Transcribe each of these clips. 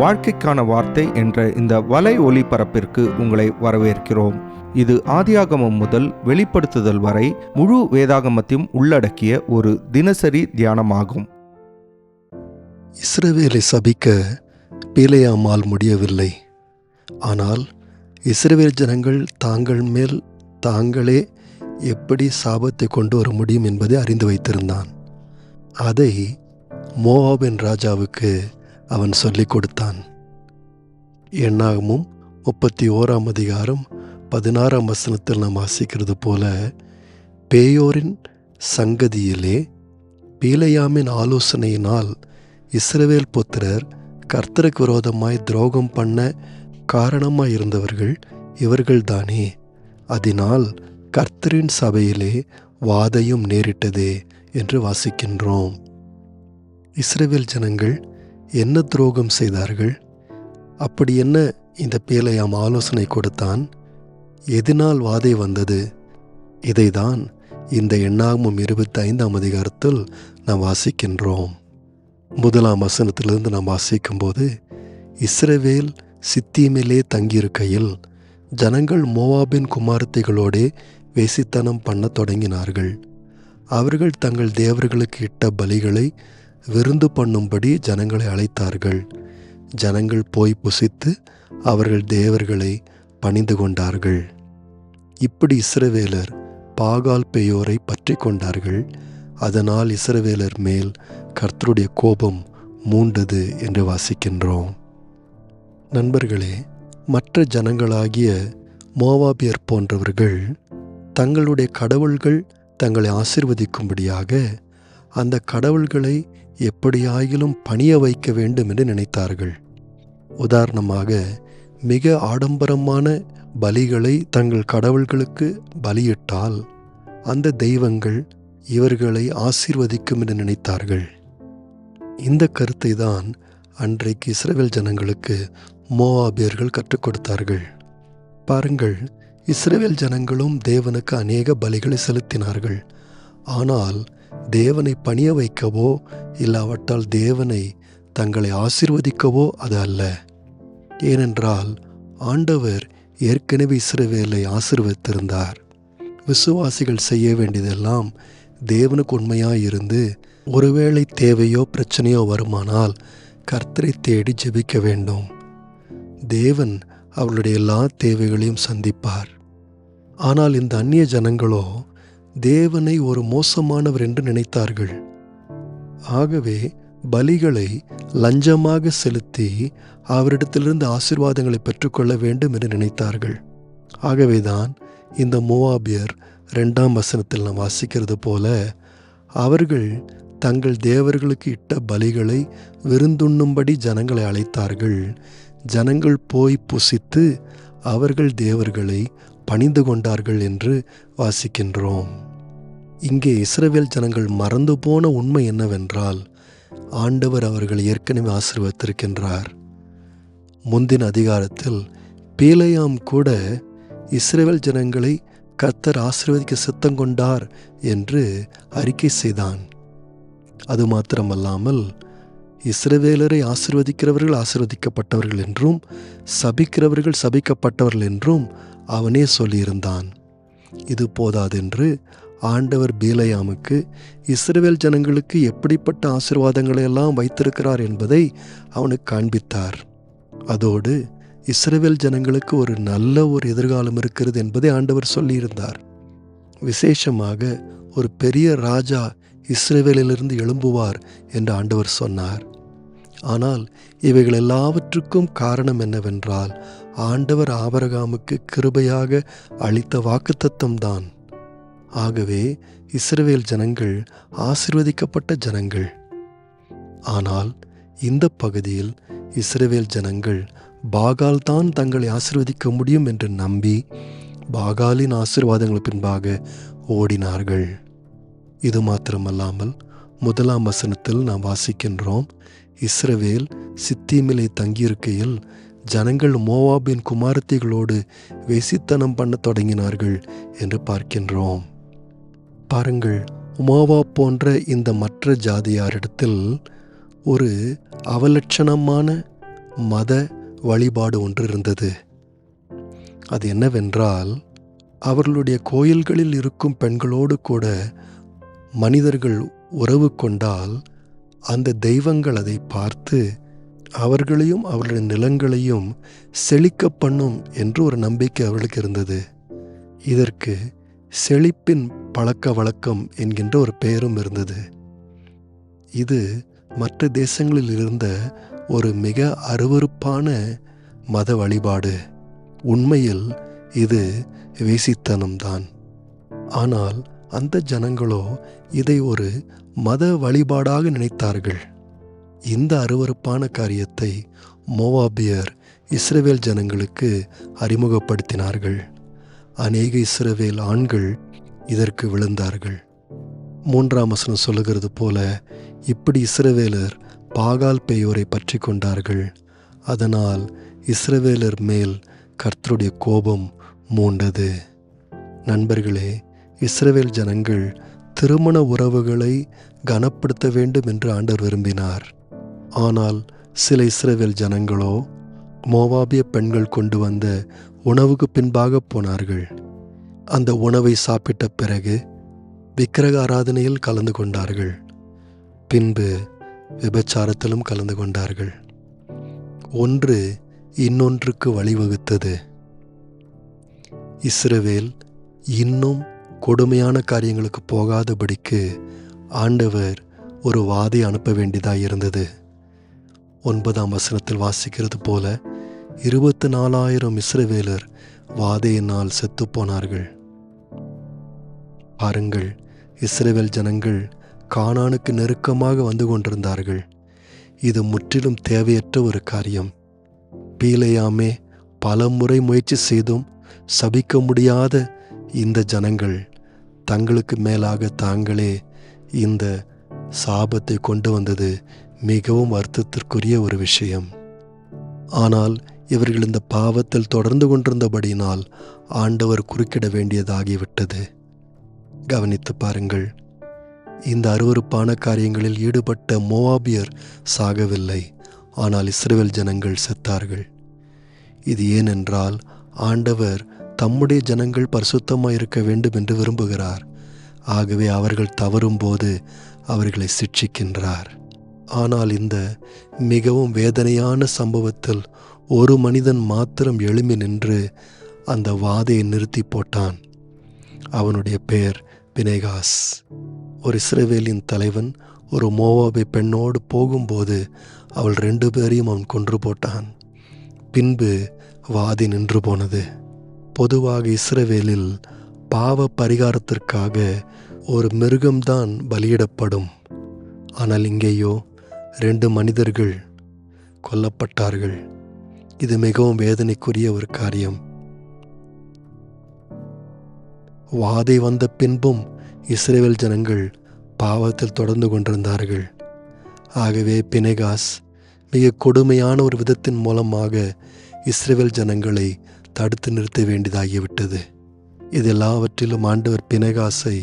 வாழ்க்கைக்கான வார்த்தை என்ற இந்த வலை ஒளிபரப்பிற்கு உங்களை வரவேற்கிறோம். இது ஆதியாகமம் முதல் வெளிப்படுத்துதல் வரை முழு வேதாகமத்தையும் உள்ளடக்கிய ஒரு தினசரி தியானமாகும். இஸ்ரவேலை சபிக்க பிலேயாமால் முடியவில்லை. ஆனால் இஸ்ரவேல் ஜனங்கள் தாங்கள் மேல் தாங்களே எப்படி சாபத்தை கொண்டு வர முடியும் என்பதை அறிந்து வைத்திருந்தான். அதை மோவாபின் ராஜாவுக்கு அவன் சொல்லிக் கொடுத்தான். எண்ணாகமும் 31:16 நாம் வாசிக்கிறது போல, பேயோரின் சங்கதியிலே பீலேயாமின் ஆலோசனையினால் இஸ்ரவேல் புத்திரர் கர்த்தருக்கு விரோதமாய் துரோகம் பண்ண காரணமாயிருந்தவர்கள் இவர்கள்தானே. அதனால் கர்த்தரின் சபையிலே வாதையும் நேரிட்டதே என்று வாசிக்கின்றோம். இஸ்ரவேல் ஜனங்கள் என்ன துரோகம் செய்தார்கள்? அப்படி என்ன இந்த பேலேயாம் ஆலோசனை கொடுத்தான்? எதனால் வாதை வந்தது? இதைதான் இந்த எண்ணாகமம் 25 நாம் வாசிக்கின்றோம். 1 நாம் வாசிக்கும்போது, இஸ்ரவேல் சித்தீமிலே தங்கியிருக்கையில் ஜனங்கள் மோவாபின் குமாரத்திகளோடே வேசித்தனம் பண்ண தொடங்கினார்கள். அவர்கள் தங்கள் தேவர்களுக்கு இட்ட பலிகளை விருந்து பண்ணும்படி ஜனங்களை அழைத்தார்கள். ஜனங்கள் போய் புசித்து அவர்கள் தேவர்களை பணிந்து கொண்டார்கள். இப்படி இஸ்ரவேலர் பாகால் பேயோரை பற்றி கொண்டார்கள். அதனால் இஸ்ரவேலர் மேல் கர்த்தருடைய கோபம் மூண்டது என்று வாசிக்கின்றோம். நண்பர்களே, மற்ற ஜனங்களாகிய மோவாபியர் போன்றவர்கள் தங்களுடைய கடவுள்கள் தங்களை ஆசீர்வதிக்கும்படியாக அந்த கடவுள்களை எப்படியாயிலும் பணிய வைக்க வேண்டும் என்று நினைத்தார்கள். உதாரணமாக, மிக ஆடம்பரமான பலிகளை தங்கள் கடவுள்களுக்கு பலியிட்டால் அந்த தெய்வங்கள் இவர்களை ஆசீர்வதிக்கும் என்று நினைத்தார்கள். இந்த கருத்தை தான் அன்றைக்கு இஸ்ரவேல் ஜனங்களுக்கு மோவாபியர்கள் கற்றுக் கொடுத்தார்கள். பாருங்கள், இஸ்ரவேல் ஜனங்களும் தேவனுக்கு அநேக பலிகளை செலுத்தினார்கள். ஆனால் தேவனை பணிய வைக்கவோ இல்லாவிட்டால் தேவனை தங்களை ஆசீர்வதிக்கவோ அது அல்ல. ஏனென்றால் ஆண்டவர் ஏற்கனவே இஸ்ரவேலை ஆசீர்வதித்திருந்தார். விசுவாசிகள் செய்ய வேண்டியதெல்லாம் தேவனுக்கு உண்மையாயிருந்து ஒருவேளை தேவையோ பிரச்சனையோ வருமானால் கர்த்தரை தேடி ஜெபிக்க வேண்டும். தேவன் அவர்களுடைய எல்லா தேவைகளையும் சந்திப்பார். ஆனால் இந்த அந்நிய ஜனங்களோ தேவனை ஒரு மோசமானவர் என்று நினைத்தார்கள். ஆகவே பலிகளை லஞ்சமாக செலுத்தி அவரிடத்திலிருந்து ஆசீர்வாதங்களை பெற்றுக்கொள்ள வேண்டும் என்று நினைத்தார்கள். ஆகவேதான் இந்த மோவாபியர் 2 நாம் வாசிக்கிறது போல, அவர்கள் தங்கள் தேவர்களுக்கு இட்ட பலிகளை விருந்துண்ணும்படி ஜனங்களை அழைத்தார்கள். ஜனங்கள் போய் புசித்து அவர்கள் தேவர்களை பணிந்து கொண்டார்கள் என்று வாசிக்கின்றோம். இங்கே இஸ்ரவேல் ஜனங்கள் மறந்து போன உண்மை என்னவென்றால், ஆண்டவர் அவர்களை ஏற்கனவே ஆசீர்வதித்திருக்கின்றார். முந்தின அதிகாரத்தில் பீலேயாம் கூட இஸ்ரவேல் ஜனங்களை கர்த்தர் ஆசீர்வதிக்க சித்தம் கொண்டார் என்று அறிக்கை செய்தான். அது மாத்திரமல்லாமல், இஸ்ரவேலரை ஆசீர்வதிக்கிறவர்கள் ஆசீர்வதிக்கப்பட்டவர்கள் என்றும் சபிக்கிறவர்கள் சபிக்கப்பட்டவர்கள் என்றும் அவனே சொல்லியிருந்தான். இது போதாதென்று ஆண்டவர் பீலேயாமுக்கு இஸ்ரவேல் ஜனங்களுக்கு எப்படிப்பட்ட ஆசீர்வாதங்களை எல்லாம் வைத்திருக்கிறார் என்பதை அவனுக்கு காண்பித்தார். அதோடு இஸ்ரவேல் ஜனங்களுக்கு ஒரு நல்ல எதிர்காலம் இருக்கிறது என்பதை ஆண்டவர் சொல்லியிருந்தார். விசேஷமாக ஒரு பெரிய ராஜா இஸ்ரவேலிலிருந்து எழும்புவார் என்று ஆண்டவர் சொன்னார். ஆனால் இவைகள் எல்லாவற்றுக்கும் காரணம் என்னவென்றால், ஆண்டவர் ஆபிரகாமுக்கு கிருபையாக அளித்த வாக்குத்தத்தம்தான். ஆகவே இஸ்ரவேல் ஜனங்கள் ஆசீர்வதிக்கப்பட்ட ஜனங்கள். ஆனால் இந்த பகுதியில் இஸ்ரவேல் ஜனங்கள் பாகால் தான் தங்களை ஆசீர்வதிக்க முடியும் என்று நம்பி பாகாலின் ஆசீர்வாதங்கள் பின்பாக ஓடினார்கள். இது மாத்திரமல்லாமல் 1 நாம் வாசிக்கின்றோம், இஸ்ரவேல் சித்தீமிலே தங்கியிருக்கையில் ஜனங்கள் மோவாபின் குமாரத்திகளோடு வேசித்தனம் பண்ண தொடங்கினார்கள் என்று பார்க்கின்றோம். பாருங்கள், மோவாப் போன்ற இந்த மற்ற ஜாதியாரிடத்தில் ஒரு அவலட்சணமான மத வழிபாடு ஒன்று இருந்தது. அது என்னவென்றால், அவர்களுடைய கோயில்களில் இருக்கும் பெண்களோடு கூட மனிதர்கள் உறவு கொண்டால் அந்த தெய்வங்கள் அதை பார்த்து அவர்களையும் அவர்களுடைய நிலங்களையும் செழிக்க பண்ணும் என்று ஒரு நம்பிக்கை அவர்களுக்கு இருந்தது. இதற்கு செழிப்பின் பழக்க வழக்கம் என்கின்ற ஒரு பெயரும் இருந்தது. இது மற்ற தேசங்களில் இருந்த ஒரு மிக அருவருப்பான மத வழிபாடு. உண்மையில் இது வேசித்தனம்தான். ஆனால் அந்த ஜனங்களோ இதை ஒரு மத வழிபாடாக நினைத்தார்கள். இந்த அருவருப்பான காரியத்தை மோவாபியர் இஸ்ரவேல் ஜனங்களுக்கு அறிமுகப்படுத்தினார்கள். அநேக இஸ்ரவேல் ஆண்கள் இதற்கு விழுந்தார்கள். 3ஆம் வசனம் சொல்லுகிறது போல, இப்படி இஸ்ரவேலர் பாகால் பேயோரை பற்றி கொண்டார்கள். அதனால் இஸ்ரவேலர் மேல் கர்த்தருடைய கோபம் மூண்டது. நண்பர்களே, இஸ்ரவேல் ஜனங்கள் திருமண உறவுகளை கனப்படுத்த வேண்டும் என்று ஆண்டவர் விரும்பினார். ஆனால் சில இஸ்ரவேல் ஜனங்களோ மோவாபிய பெண்கள் கொண்டு வந்த உணவுக்கு பின்பாக போனார்கள். அந்த உணவை சாப்பிட்ட பிறகு விக்கிரக ஆராதனையில் கலந்து கொண்டார்கள். பின்பு விபச்சாரத்திலும் கலந்து கொண்டார்கள். ஒன்று இன்னொன்றுக்கு வழிவகுத்தது. இஸ்ரவேல் இன்னும் கொடுமையான காரியங்களுக்கு போகாதபடிக்கு ஆண்டவர் ஒரு வாதை அனுப்ப வேண்டியதாக இருந்தது. 9ஆம் வசனத்தில் வாசிக்கிறது போல 24,000 இஸ்ரவேலர் வாதையினால் செத்து போனார்கள். பாருங்கள், இஸ்ரவேல் ஜனங்கள் கானானுக்கு நெருக்கமாக வந்து கொண்டிருந்தார்கள். இது முற்றிலும் தேவையற்ற ஒரு காரியம். பீலேயாமே பல முறை முயற்சி செய்தும் சபிக்க முடியாத இந்த ஜனங்கள் தங்களுக்கு மேலாக தாங்களே இந்த சாபத்தை கொண்டு வந்தது மிகவும் வருத்தத்திற்குரிய ஒரு விஷயம். ஆனால் இவர்கள் இந்த பாவத்தில் தொடர்ந்து கொண்டிருந்தபடியினால் ஆண்டவர் குறுக்கிட வேண்டியதாகிவிட்டது. கவனித்து பாருங்கள், இந்த அருவருப்பான காரியங்களில் ஈடுபட்ட மோவாபியர் சாகவில்லை, ஆனால் இஸ்ரவேல் ஜனங்கள் செத்தார்கள். இது ஏனென்றால் ஆண்டவர் தம்முடைய ஜனங்கள் பரிசுத்தமாக இருக்க வேண்டும் என்று விரும்புகிறார். ஆகவே அவர்கள் தவறும்போது அவர்களை சிட்சிக்கின்றார். ஆனால் இந்த மிகவும் வேதனையான சம்பவத்தில் ஒரு மனிதன் மாத்திரம் எழும்பி நின்று அந்த வாதையை நிறுத்தி போட்டான். அவனுடைய பெயர் பினேகாஸ். ஒரு இஸ்ரவேலின் தலைவன் ஒரு மோவாபை பெண்ணோடு போகும்போது அவள் 2 பேரையும் அவன் கொன்று போட்டான். பின்பு வாதி நின்று போனது. பொதுவாக இஸ்ரவேலில் பாவ பரிகாரத்திற்காக ஒரு மிருகம்தான் பலியிடப்படும். ஆனால் இங்கேயோ 2 மனிதர்கள் கொல்லப்பட்டார்கள். இது மிகவும் வேதனைக்குரிய ஒரு காரியம். வாதை வந்த பின்பும் இஸ்ரவேல் ஜனங்கள் பாவத்தில் தொடர்ந்து கொண்டிருந்தார்கள். ஆகவே பினேகாஸ் மிக கொடுமையான ஒரு விதத்தின் மூலமாக இஸ்ரவேல் ஜனங்களை தடுத்து நிறுத்த வேண்டியதாகிவிட்டது. இது எல்லாவற்றிலும் ஆண்டவர் பினேகாஸை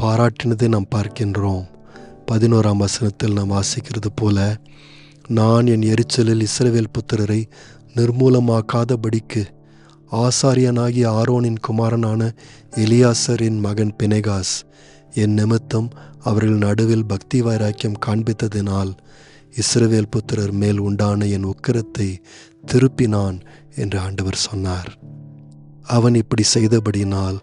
பாராட்டினதை நாம் பார்க்கின்றோம். 11ஆம் வசனத்தில் நாம் வாசிக்கிறது போல, நான் என் எரிச்சலில் இஸ்ரவேல் புத்திரரை நிர்மூலமாக்காதபடிக்கு ஆசாரியனாகிய ஆரோனின் குமாரனான எலியாசரின் மகன் பினேகாஸ் என் நிமித்தம் அவர்கள் நடுவில் பக்தி வைராக்கியம் காண்பித்ததினால் இஸ்ரவேல் புத்திரர் மேல் உண்டான என் உக்கிரத்தை திருப்பினான் என்று ஆண்டவர் சொன்னார். அவன் இப்படி செய்தபடியினால்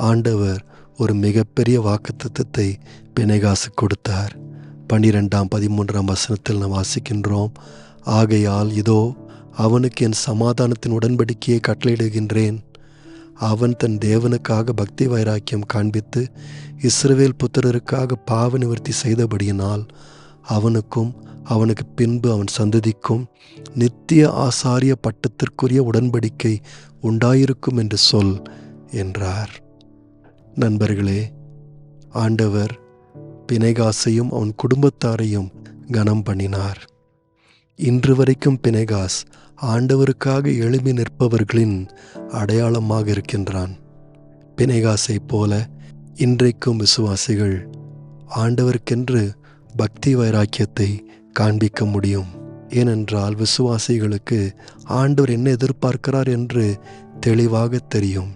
ஆண்டவர் ஒரு மிகப்பெரிய வாக்குத்தத்தத்தை பினேகாசு கொடுத்தார். 12ஆம் 13ஆம் வசனத்தில் நாம் வாசிக்கின்றோம், ஆகையால் இதோ அவனுக்கு என் சமாதானத்தின் உடன்படிக்கையை கட்டளையிடுகின்றேன். அவன் தன் தேவனுக்காக பக்தி வைராக்கியம் காண்பித்து இஸ்ரவேல் புத்திரருக்காக பாவ நிவர்த்தி செய்தபடியினால் அவனுக்கும் அவனுக்கு பின்பு அவன் சந்ததிக்கும் நித்திய ஆசாரிய பட்டத்திற்குரிய உடன்படிக்கை உண்டாயிருக்கும் என்று சொல் என்றார். நண்பர்களே, ஆண்டவர் பினேகாசையும் அவன் குடும்பத்தாரையும் கனம் பண்ணினார். இன்று வரைக்கும் பினேகாஸ் ஆண்டவருக்காக எழும்பி நிற்பவர்களின் அடையாளமாக இருக்கின்றான். பினேகாசை போல இன்றைக்கும் விசுவாசிகள் ஆண்டவருக்கென்று பக்தி வைராக்கியத்தை காண்பிக்க முடியும். ஏனென்றால் விசுவாசிகளுக்கு ஆண்டவர் என்ன எதிர்பார்க்கிறார் என்று தெளிவாக தெரியும்.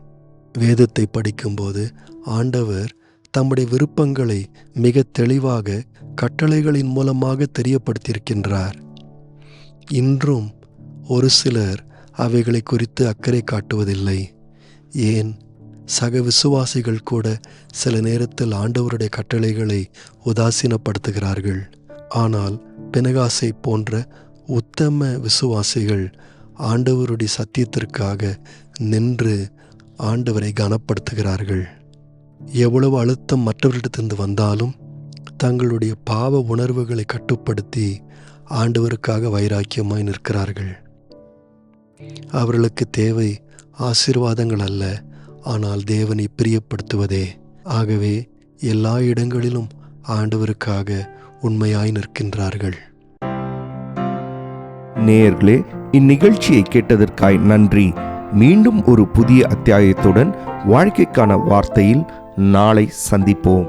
வேதத்தை படிக்கும்போது ஆண்டவர் தம்முடைய விருப்பங்களை மிக தெளிவாக கட்டளைகளின் மூலமாக தெரியப்படுத்தியிருக்கின்றார். இன்றும் ஒரு சிலர் அவைகளை குறித்து அக்கறை காட்டுவதில்லை. ஏன், சக விசுவாசிகள் கூட சில நேரத்தில் ஆண்டவருடைய கட்டளைகளை உதாசீனப்படுத்துகிறார்கள். ஆனால் பினகாசை போன்ற உத்தம விசுவாசிகள் ஆண்டவருடைய சத்தியத்திற்காக நின்று ஆண்டவரை கனப்படுத்துகிறார்கள். எவ்வளவு அழுத்தம் மற்றவரிடத்திலிருந்து வந்தாலும் தங்களுடைய பாவ உணர்வுகளை கட்டுப்படுத்தி ஆண்டவருக்காக வைராக்கியமாய் நிற்கிறார்கள். அவர்களுக்கு தேவை ஆசீர்வாதங்கள் அல்ல, ஆனால் தேவனை பிரியப்படுத்துவதே. ஆகவே எல்லா இடங்களிலும் ஆண்டவருக்காக உண்மையாய் நிற்கின்றார்கள். நேயர்களே, இந்நிகழ்ச்சியை கேட்டதற்காய் நன்றி. மீண்டும் ஒரு புதிய அத்தியாயத்துடன் வாழ்க்கைக்கான வார்த்தையில் நாளை சந்திப்போம்.